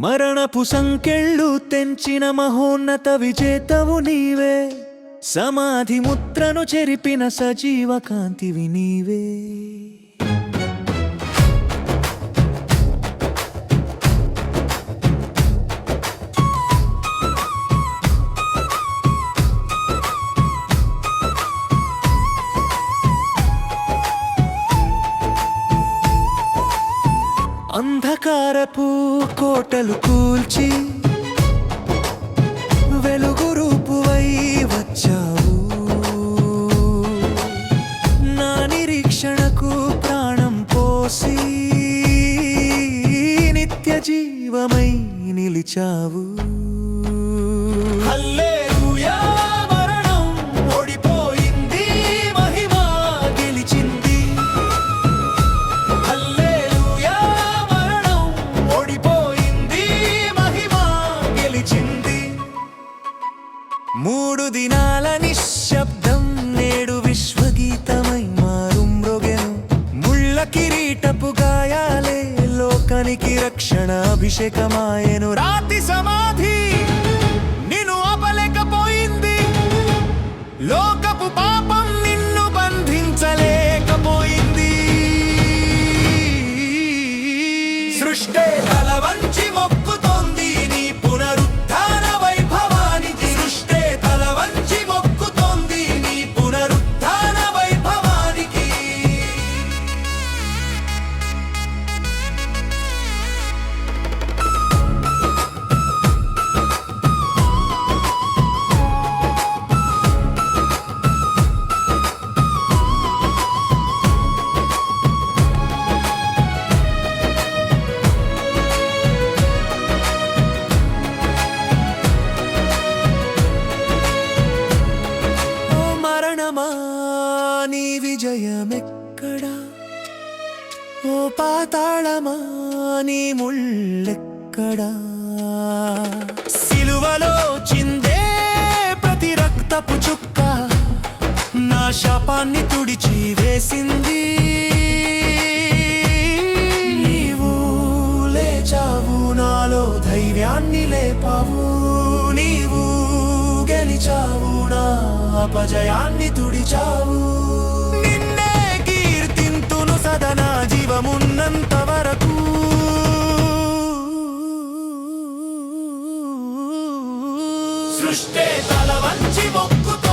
మరణపు సంకెళ్ళు తెంచిన మహోన్నత విజేతవు నీవే, సమాధి ముద్రను చెరిపిన సజీవ కాంతివి నీవే. అంధకారపు కోటలు కూల్చి వెలుగు రూపువై వచ్చావు, నా నిరీక్షణకు ప్రాణం పోసి నిత్య జీవమై నిలిచావు. హల్లెలూయా, మరణం ఓడిపోయింది, మహిమ గెలిచింది. హల్లెలూయా, మరణం ఓడిపోయింది, మహిమ గెలిచింది. 3 దినాల నిశ్శబ్దం నేడు విశ్వగీతమై మారుమ్రోగెను. ముళ్ళ కిరీటపు గాయాలే లోకానికి రక్షణ అభిషేకమాయెను. రాతి సమాధి నిన్ను ఆపలేకపోయింది, లోకపు పాపం నిన్ను బంధించలేకపోయింది. సృష్టే తల వంచి మొక్కుతోంది నీ పునరుత్థాన వైభవానికి. సృష్టే తల వంచి మొక్కుతోంది నీ పునరుత్థాన వైభవానికి. ఓ మరణమా, నీ విజయమెక్కడా? ఓ పాతాళమా, నీ ముళ్ళెక్కడా? సిలువలో చిందే ప్రతి రక్తపు చుక్క నా శాపాన్ని తుడిచి వేసింది. నీవు లేచావు, నాలో ధైర్యాన్ని లేపావు. నీవు గెలిచావు, నా అపజయాన్ని తుడిచావు. నిన్నే కీర్తింతును సదనా జీవమున్నంత వరకు. సృష్టే తల వంచి మొక్కుతూ